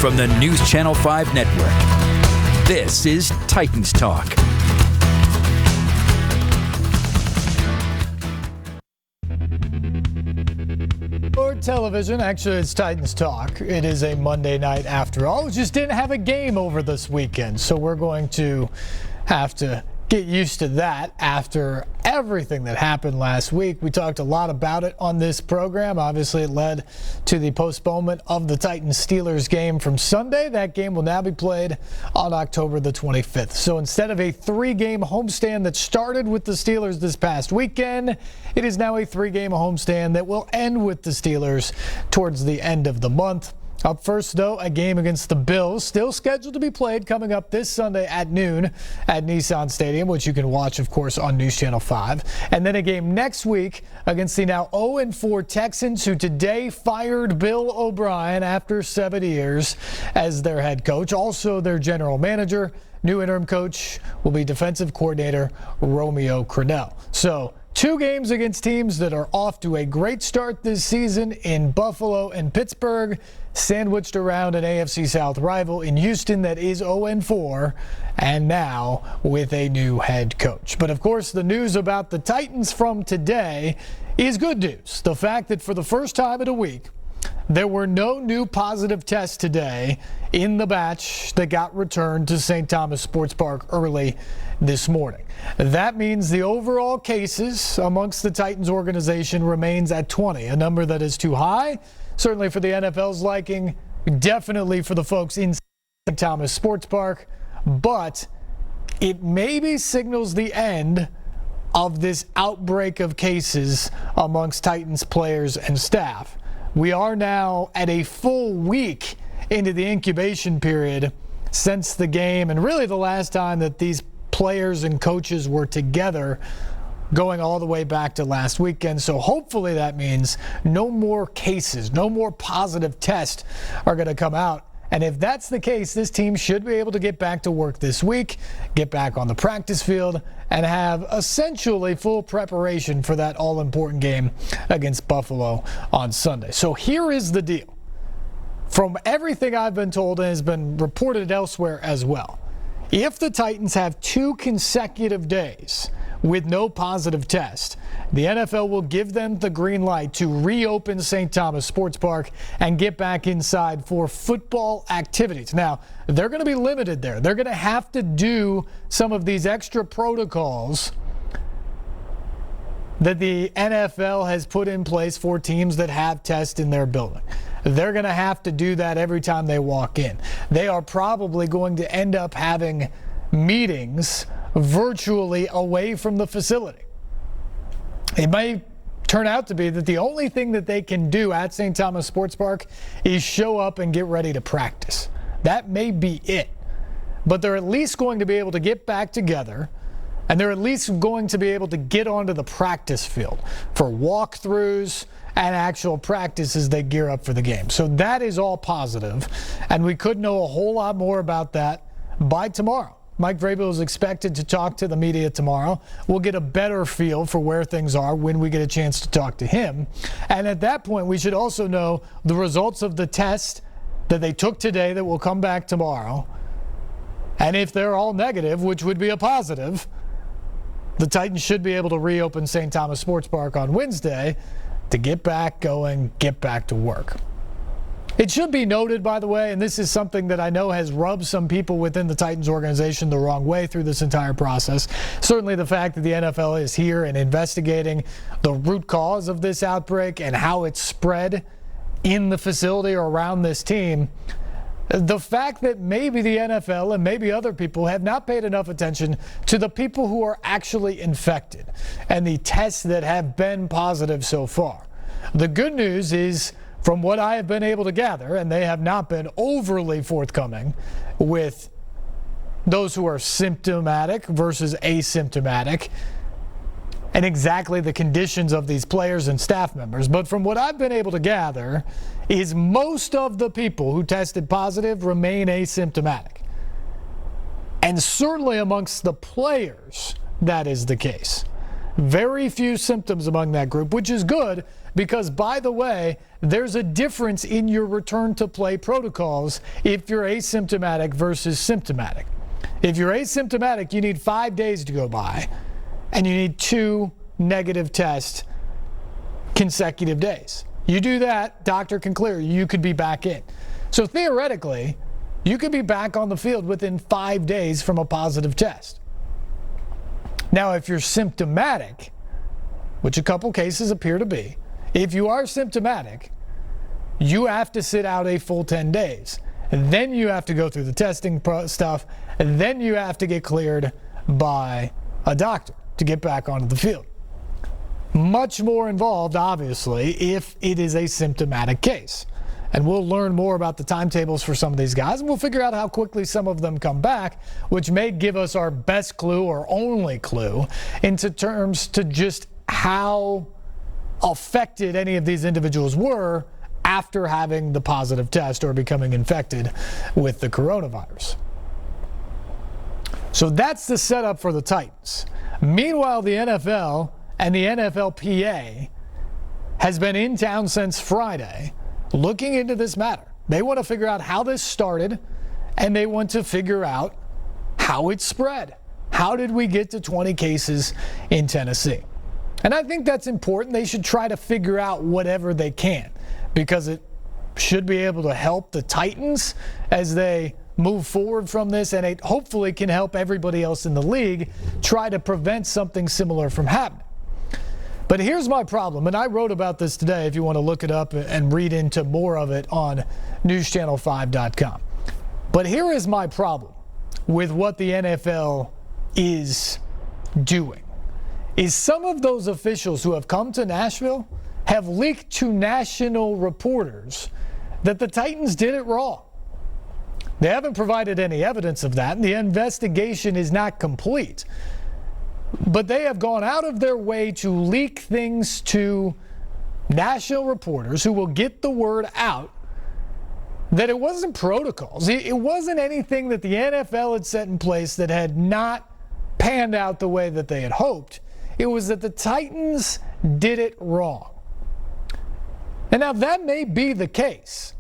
from the NewsChannel 5 network. This is Titans Talk. For television, actually it's Titans Talk. It is a Monday night after all. We just didn't have a game over this weekend, so we're going to have to get used to that after everything that happened last week. We talked a lot about it on this program. Obviously, it led to the postponement of the Titans-Steelers game from Sunday. That game will now be played on October the 25th. So instead of a 3-game homestand that started with the Steelers this past weekend, it is now a 3-game homestand that will end with the Steelers towards the end of the month. Up first, though, a game against the Bills, still scheduled to be played coming up this Sunday at noon at Nissan Stadium, which you can watch, of course, on NewsChannel 5. And then a game next week against the now 0-4 Texans, who today fired Bill O'Brien after 7 years as their head coach. Also their general manager. New interim coach will be defensive coordinator Romeo Crennel. So 2 games against teams that are off to a great start this season in Buffalo and Pittsburgh, sandwiched around an AFC South rival in Houston that is 0-4, and now with a new head coach. But of course, the news about the Titans from today is good news. The fact that for the first time in a week, there were no new positive tests today in the batch that got returned to St. Thomas Sports Park early this morning. That means the overall cases amongst the Titans organization remains at 20, a number that is too high, certainly for the NFL's liking, definitely for the folks in St. Thomas Sports Park, but it maybe signals the end of this outbreak of cases amongst Titans players and staff. We are now at a full week into the incubation period since the game, and really the last time that these players and coaches were together, going all the way back to last weekend. So hopefully that means no more cases, no more positive tests are going to come out. And if that's the case, this team should be able to get back to work this week, get back on the practice field, and have essentially full preparation for that all-important game against Buffalo on Sunday. So here is the deal. From everything I've been told and has been reported elsewhere as well, if the Titans have 2 consecutive days with no positive test, the NFL will give them the green light to reopen St. Thomas Sports Park and get back inside for football activities. Now, they're going to be limited there. They're going to have to do some of these extra protocols that the NFL has put in place for teams that have tests in their building. They're going to have to do that every time they walk in. They are probably going to end up having meetings virtually away from the facility. It may turn out to be that the only thing that they can do at St. Thomas Sports Park is show up and get ready to practice. That may be it. But they're at least going to be able to get back together, and they're at least going to be able to get onto the practice field for walkthroughs and actual practice as they gear up for the game. So that is all positive, and we could know a whole lot more about that by tomorrow. Mike Vrabel is expected to talk to the media tomorrow. We'll get a better feel for where things are when we get a chance to talk to him. And at that point, we should also know the results of the test that they took today that will come back tomorrow. And if they're all negative, which would be a positive, the Titans should be able to reopen St. Thomas Sports Park on Wednesday to get back going, get back to work. It should be noted, by the way, and this is something that I know has rubbed some people within the Titans organization the wrong way through this entire process. Certainly the fact that the NFL is here and investigating the root cause of this outbreak and how it spread in the facility or around this team. The fact that maybe the NFL and maybe other people have not paid enough attention to the people who are actually infected and the tests that have been positive so far. The good news is, from what I have been able to gather, and they have not been overly forthcoming with those who are symptomatic versus asymptomatic and exactly the conditions of these players and staff members. But from what I've been able to gather is most of the people who tested positive remain asymptomatic. And certainly amongst the players, that is the case. Very few symptoms among that group, which is good because, by the way, there's a difference in your return to play protocols if you're asymptomatic versus symptomatic. If you're asymptomatic, you need 5 days to go by, and you need 2 negative tests consecutive days. You do that, doctor can clear you, you could be back in. So theoretically, you could be back on the field within 5 days from a positive test. Now, if you're symptomatic, which a couple cases appear to be, if you are symptomatic, you have to sit out a full 10 days. And then you have to go through the testing stuff, and then you have to get cleared by a doctor to get back onto the field. Much more involved, obviously, if it is a symptomatic case. And we'll learn more about the timetables for some of these guys, and we'll figure out how quickly some of them come back, which may give us our best clue or only clue into terms to just how affected any of these individuals were after having the positive test or becoming infected with the coronavirus. So that's the setup for the Titans. Meanwhile, the NFL and the NFLPA has been in town since Friday looking into this matter. They want to figure out how this started, and they want to figure out how it spread. How did we get to 20 cases in Tennessee? And I think that's important. They should try to figure out whatever they can, because it should be able to help the Titans as they move forward from this, and it hopefully can help everybody else in the league try to prevent something similar from happening. But here's my problem, and I wrote about this today if you want to look it up and read into more of it on NewsChannel5.com. But here is my problem with what the NFL is doing. Is some of those officials who have come to Nashville have leaked to national reporters that the Titans did it wrong. They haven't provided any evidence of that, and the investigation is not complete. But they have gone out of their way to leak things to national reporters who will get the word out that it wasn't protocols. It wasn't anything that the NFL had set in place that had not panned out the way that they had hoped. It was that the Titans did it wrong. And now that may be the case.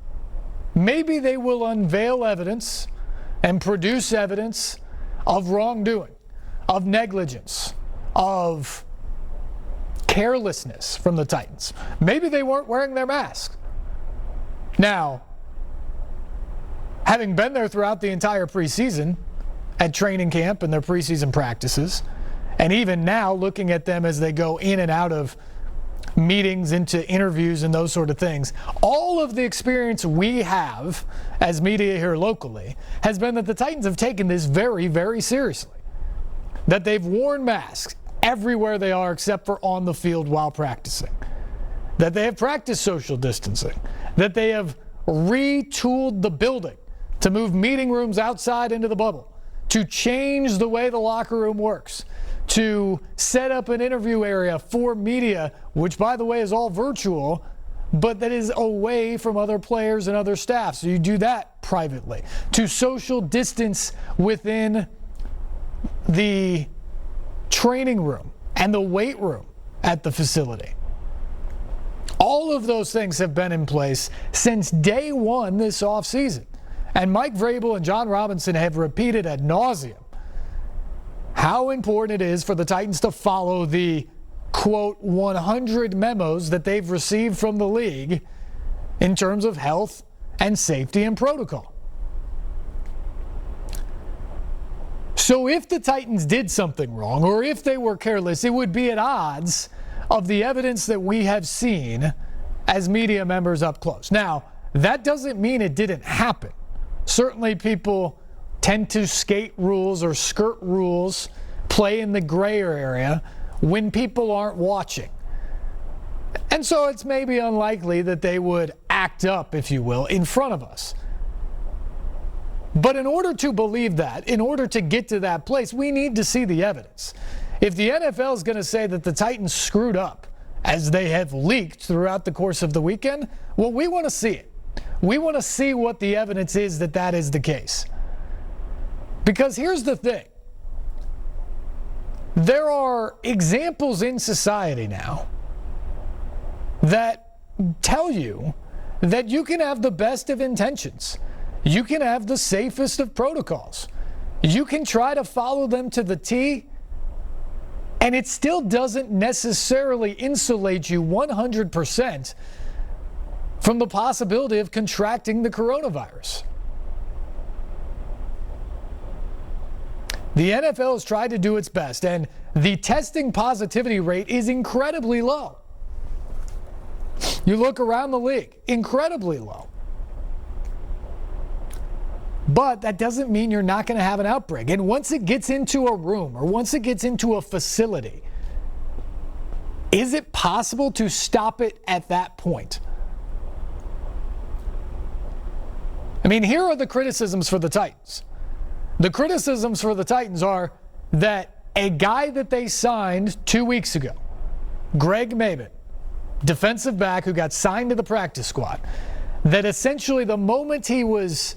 Maybe they will unveil evidence and produce evidence of wrongdoing, of negligence, of carelessness from the Titans. Maybe they weren't wearing their masks. Now, having been there throughout the entire preseason at training camp and their preseason practices, and even now looking at them as they go in and out of meetings, into interviews and those sort of things, all of the experience we have as media here locally has been that the Titans have taken this very, very seriously. That they've worn masks everywhere they are except for on the field while practicing. That they have practiced social distancing. That they have retooled the building to move meeting rooms outside into the bubble, to change the way the locker room works, to set up an interview area for media, which, by the way, is all virtual, but that is away from other players and other staff. So you do that privately. To social distance within the training room and the weight room at the facility. All of those things have been in place since day one this offseason. And Mike Vrabel and John Robinson have repeated ad nauseum how important it is for the Titans to follow the, quote, 100 memos that they've received from the league in terms of health and safety and protocol. So if the Titans did something wrong, or if they were careless, it would be at odds of the evidence that we have seen as media members up close. Now, that doesn't mean it didn't happen. Certainly people tend to skate rules or skirt rules, play in the grayer area when people aren't watching. And so it's maybe unlikely that they would act up, if you will, in front of us. But in order to believe that, in order to get to that place, we need to see the evidence. If the NFL is going to say that the Titans screwed up, as they have leaked throughout the course of the weekend, well, we want to see it. We want to see what the evidence is that that is the case. Because here's the thing. There are examples in society now that tell you that you can have the best of intentions. You can have the safest of protocols. You can try to follow them to the T, and it still doesn't necessarily insulate you 100% from the possibility of contracting the coronavirus. The NFL has tried to do its best, and the testing positivity rate is incredibly low. You look around the league, incredibly low. But that doesn't mean you're not going to have an outbreak. And once it gets into a room or once it gets into a facility, is it possible to stop it at that point? I mean, here are the criticisms for the Titans. The criticisms for the Titans are that a guy that they signed 2 weeks ago, Greg Maben, defensive back who got signed to the practice squad, that essentially the moment he was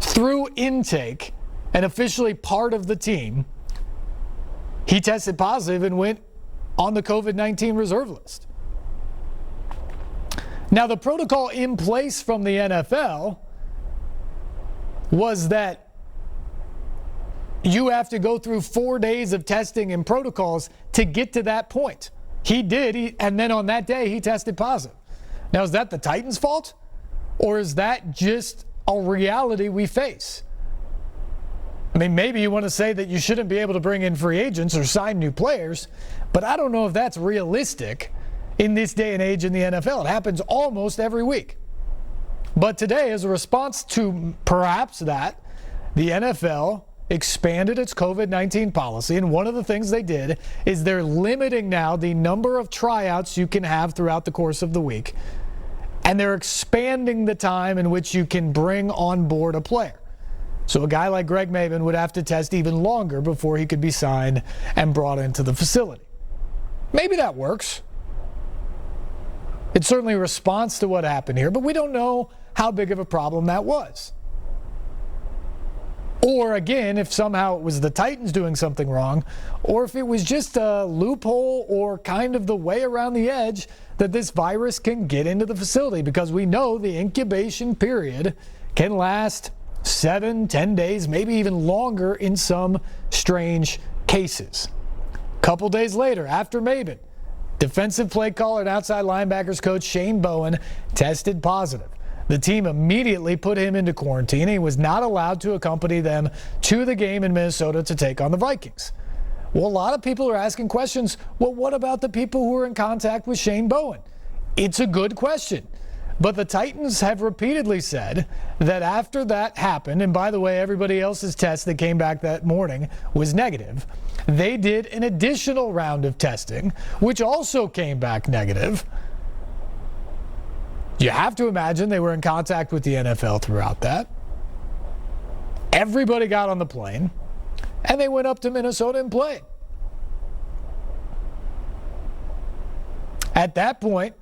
through intake and officially part of the team, he tested positive and went on the COVID-19 reserve list. Now, the protocol in place from the NFL was that you have to go through 4 days of testing and protocols to get to that point. He did, and then on that day, he tested positive. Now, is that the Titans' fault? Or is that just a reality we face? I mean, maybe you want to say that you shouldn't be able to bring in free agents or sign new players, but I don't know if that's realistic in this day and age in the NFL. It happens almost every week. But today, as a response to perhaps that, the NFL expanded its COVID-19 policy, and one of the things they did is they're limiting now the number of tryouts you can have throughout the course of the week, and they're expanding the time in which you can bring on board a player. So a guy like Greg Maben would have to test even longer before he could be signed and brought into the facility. Maybe that works. It's certainly a response to what happened here, but we don't know how big of a problem that was. Or again, if somehow it was the Titans doing something wrong, or if it was just a loophole or kind of the way around the edge that this virus can get into the facility, because we know the incubation period can last 7-10 days, maybe even longer in some strange cases. A couple days later, after Maben, defensive play caller and outside linebackers coach Shane Bowen tested positive. The team immediately put him into quarantine. He was not allowed to accompany them to the game in Minnesota to take on the Vikings. Well, a lot of people are asking questions. Well, what about the people who were in contact with Shane Bowen? It's a good question. But the Titans have repeatedly said that after that happened, and by the way, everybody else's test that came back that morning was negative, they did an additional round of testing, which also came back negative. You have to imagine they were in contact with the NFL throughout that. Everybody got on the plane, and they went up to Minnesota and played. At that point,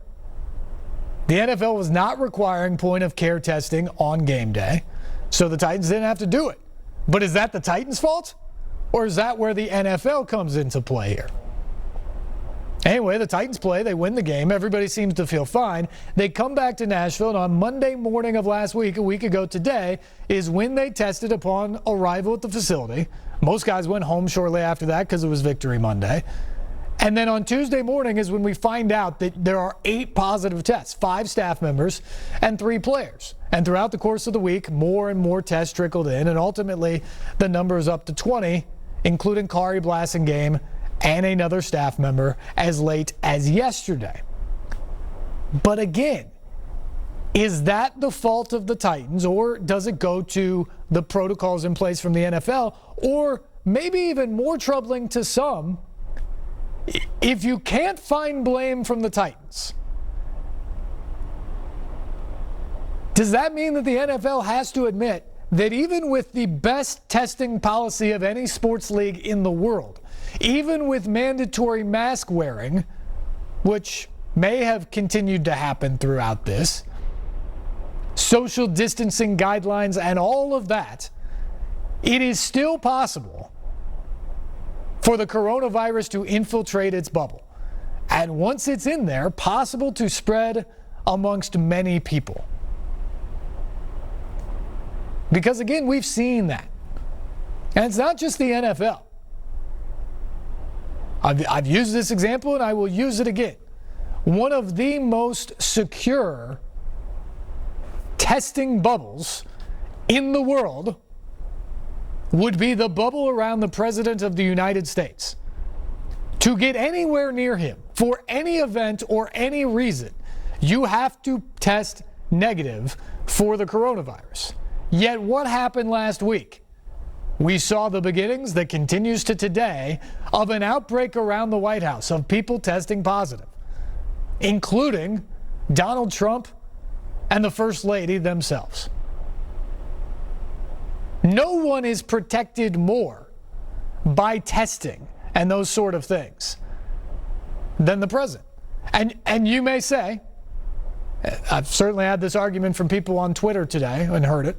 the NFL was not requiring point-of-care testing on game day, so the Titans didn't have to do it. But is that the Titans' fault? Or is that where the NFL comes into play here? Anyway, the Titans play. They win the game. Everybody seems to feel fine. They come back to Nashville, and on Monday morning of last week, a week ago today, is when they tested upon arrival at the facility. Most guys went home shortly after that because it was Victory Monday. And then on Tuesday morning is when we find out that there are 8 positive tests, 5 staff members and 3 players. And throughout the course of the week, more and more tests trickled in, and ultimately the number is up to 20, including Kari Blasingame and another staff member as late as yesterday. But again, is that the fault of the Titans, or does it go to the protocols in place from the NFL? Or maybe even more troubling to some, if you can't find blame from the Titans, does that mean that the NFL has to admit that even with the best testing policy of any sports league in the world, even with mandatory mask wearing, which may have continued to happen throughout this, social distancing guidelines and all of that, it is still possible for the coronavirus to infiltrate its bubble. And once it's in there, possible to spread amongst many people. Because again, we've seen that. And it's not just the NFL. I've used this example and I will use it again. One of the most secure testing bubbles in the world would be the bubble around the President of the United States. To get anywhere near him for any event or any reason, you have to test negative for the coronavirus. Yet what happened last week? We saw the beginnings that continues to today of an outbreak around the White House of people testing positive, including Donald Trump and the First Lady themselves. No one is protected more by testing and those sort of things than the president. And you may say, I've certainly had this argument from people on Twitter today and heard it.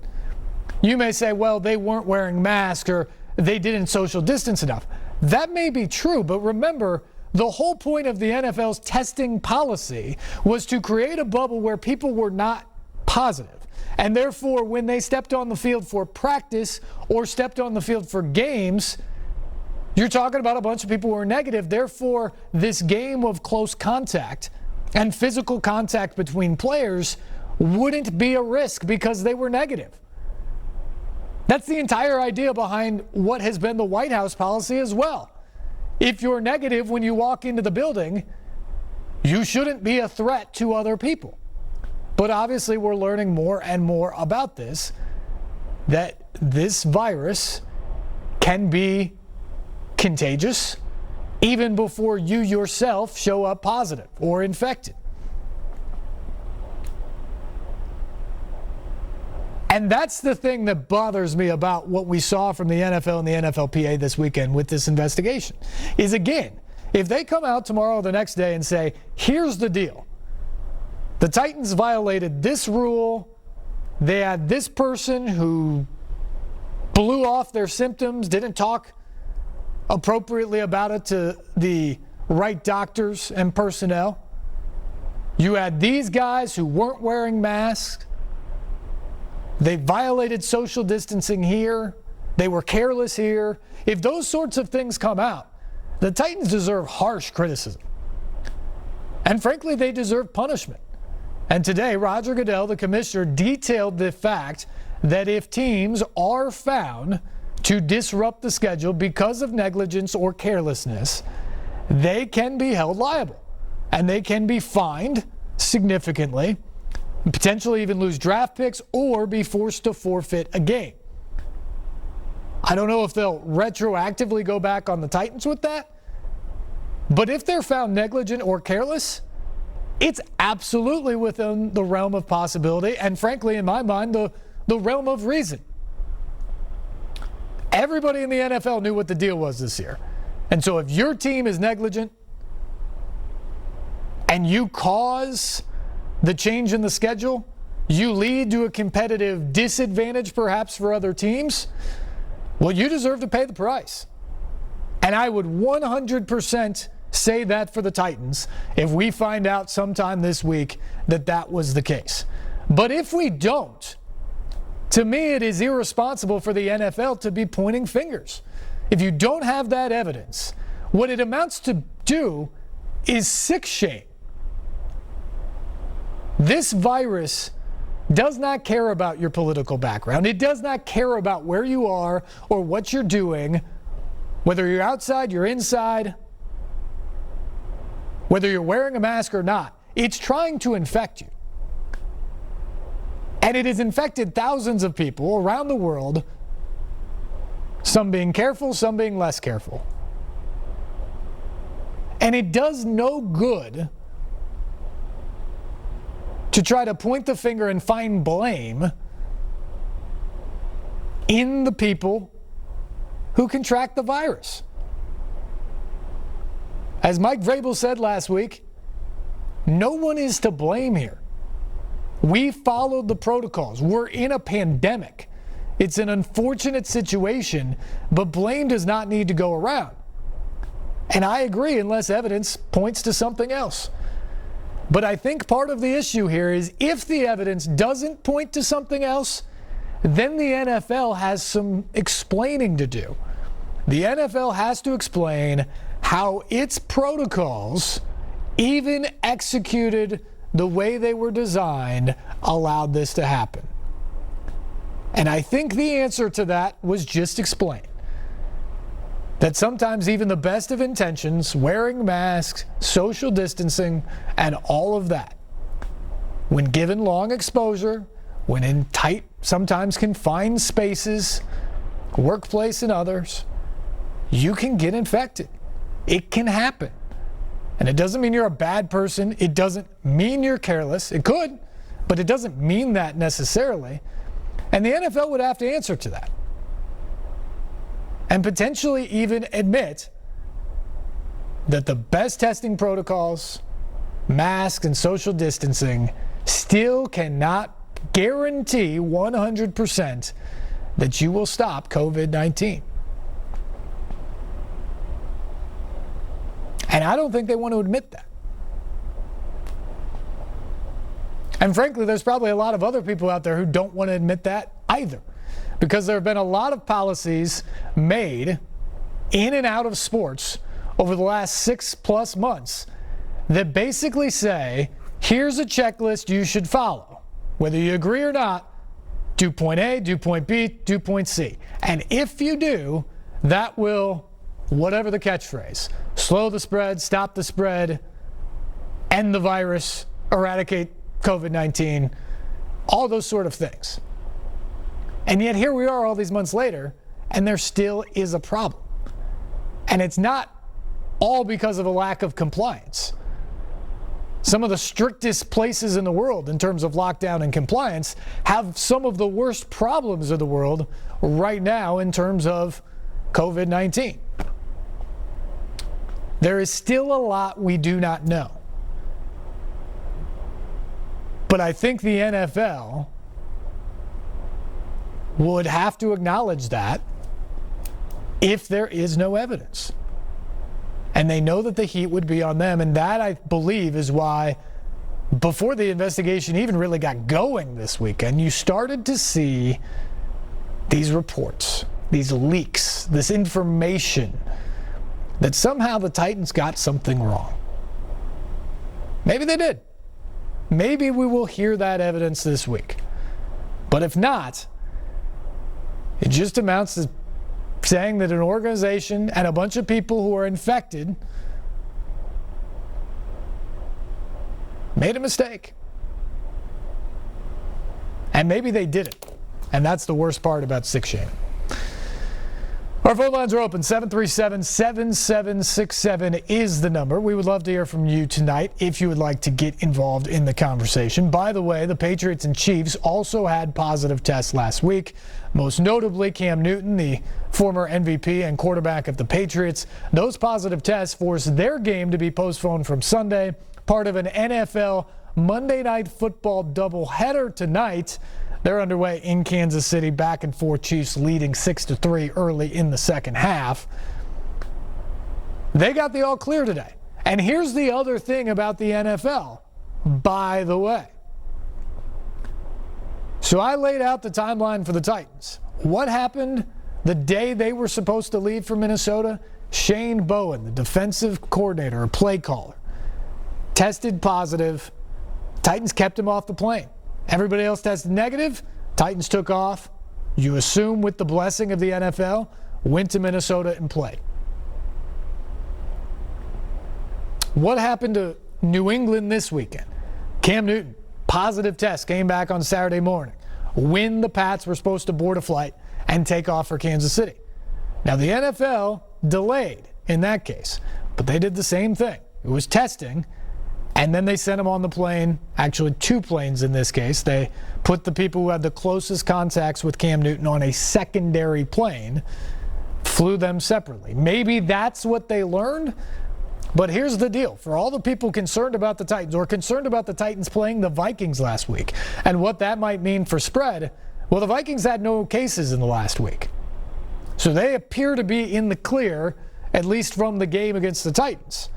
You may say, well, they weren't wearing masks or they didn't social distance enough. That may be true, but remember, the whole point of the NFL's testing policy was to create a bubble where people were not positive. And therefore, when they stepped on the field for practice or stepped on the field for games, you're talking about a bunch of people who are negative. Therefore, this game of close contact and physical contact between players wouldn't be a risk because they were negative. That's the entire idea behind what has been the White House policy as well. If you're negative when you walk into the building, you shouldn't be a threat to other people. But obviously we're learning more and more about this, that this virus can be contagious even before you yourself show up positive or infected. And that's the thing that bothers me about what we saw from the NFL and the NFLPA this weekend with this investigation, is again, if they come out tomorrow or the next day and say, here's the deal. The Titans violated this rule. They had this person who blew off their symptoms, didn't talk appropriately about it to the right doctors and personnel. You had these guys who weren't wearing masks. They violated social distancing here. They were careless here. If those sorts of things come out, the Titans deserve harsh criticism. And frankly, they deserve punishment. And today, Roger Goodell, the commissioner, detailed the fact that if teams are found to disrupt the schedule because of negligence or carelessness, they can be held liable. And they can be fined significantly, potentially even lose draft picks or be forced to forfeit a game. I don't know if they'll retroactively go back on the Titans with that, but if they're found negligent or careless, it's absolutely within the realm of possibility and, frankly, in my mind, the realm of reason. Everybody in the NFL knew what the deal was this year. And so if your team is negligent and you cause the change in the schedule, you lead to a competitive disadvantage perhaps for other teams, well, you deserve to pay the price. And I would 100% say that for the Titans if we find out sometime this week that that was the case. But if we don't, to me it is irresponsible for the NFL to be pointing fingers. If you don't have that evidence, what it amounts to do is sick shame. This virus does not care about your political background. It does not care about where you are or what you're doing, whether you're outside, you're inside, whether you're wearing a mask or not. It's trying to infect you. And it has infected thousands of people around the world, some being careful, some being less careful. And it does no good to try to point the finger and find blame in the people who contract the virus. As Mike Vrabel said last week, no one is to blame here. We followed the protocols. We're in a pandemic. It's an unfortunate situation, but blame does not need to go around. And I agree unless evidence points to something else. But I think part of the issue here is if the evidence doesn't point to something else, then the NFL has some explaining to do. The NFL has to explain how its protocols, even executed the way they were designed, allowed this to happen. And I think the answer to that was just explain. That sometimes even the best of intentions, wearing masks, social distancing, and all of that, when given long exposure, when in tight, sometimes confined spaces, workplace and others, you can get infected. It can happen. And it doesn't mean you're a bad person. It doesn't mean you're careless. It could, but it doesn't mean that necessarily. And the NFL would have to answer to that. And potentially even admit that the best testing protocols, masks, and social distancing still cannot guarantee 100% that you will stop COVID-19. And I don't think they want to admit that. And frankly, there's probably a lot of other people out there who don't want to admit that either. Because there have been a lot of policies made in and out of sports over the last 6+ months that basically say, here's a checklist you should follow. Whether you agree or not, do point A, do point B, do point C. And if you do, that will, whatever the catchphrase, slow the spread, stop the spread, end the virus, eradicate COVID-19, all those sort of things. And yet here we are all these months later, and there still is a problem. And it's not all because of a lack of compliance. Some of the strictest places in the world in terms of lockdown and compliance have some of the worst problems of the world right now in terms of COVID-19. There is still a lot we do not know. But I think the NFL would have to acknowledge that if there is no evidence. And they know that the heat would be on them, and that, I believe, is why before the investigation even really got going this weekend, you started to see these reports, these leaks, this information that somehow the Titans got something wrong. Maybe they did. Maybe we will hear that evidence this week. But if not, it just amounts to saying that an organization and a bunch of people who are infected made a mistake. And maybe they didn't. And that's the worst part about sick shaming. Our phone lines are open. 737-7767 is the number. We would love to hear from you tonight if you would like to get involved in the conversation. By the way, the Patriots and Chiefs also had positive tests last week. Most notably, Cam Newton, the former MVP and quarterback of the Patriots. Those positive tests forced their game to be postponed from Sunday, part of an NFL Monday Night Football doubleheader tonight. They're underway in Kansas City, back and forth, Chiefs leading 6-3 early in the second half. They got the all clear today. And here's the other thing about the NFL, by the way. So I laid out the timeline for the Titans. What happened the day they were supposed to leave for Minnesota? Shane Bowen, the defensive coordinator or play caller, tested positive. Titans kept him off the plane. Everybody else tested negative. Titans took off. You assume with the blessing of the NFL, went to Minnesota and played. What happened to New England this weekend? Cam Newton, positive test, came back on Saturday morning when the Pats were supposed to board a flight and take off for Kansas City. Now, the NFL delayed in that case, but they did the same thing. It was testing. And then they sent them on the plane, actually 2 planes in this case. They put the people who had the closest contacts with Cam Newton on a secondary plane, flew them separately. Maybe that's what they learned. But here's the deal. For all the people concerned about the Titans or concerned about the Titans playing the Vikings last week and what that might mean for spread, well, the Vikings had no cases in the last week. So they appear to be in the clear, at least from the game against the Titans.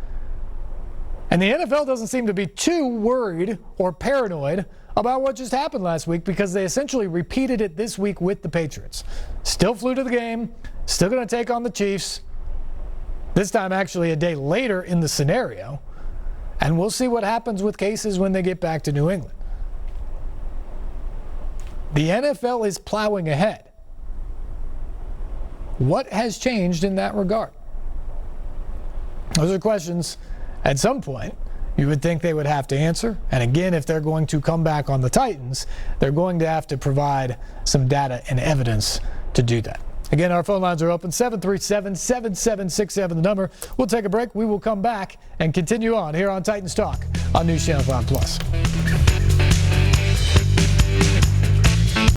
And the NFL doesn't seem to be too worried or paranoid about what just happened last week because they essentially repeated it this week with the Patriots. Still flew to the game, still going to take on the Chiefs. This time actually a day later in the scenario. And we'll see what happens with cases when they get back to New England. The NFL is plowing ahead. What has changed in that regard? Those are questions at some point you would think they would have to answer. And again, if they're going to come back on the Titans, they're going to have to provide some data and evidence to do that. Again, our phone lines are open, 737-7767, the number. We'll take a break. We will come back and continue on here on Titans Talk on News Channel 5 Plus.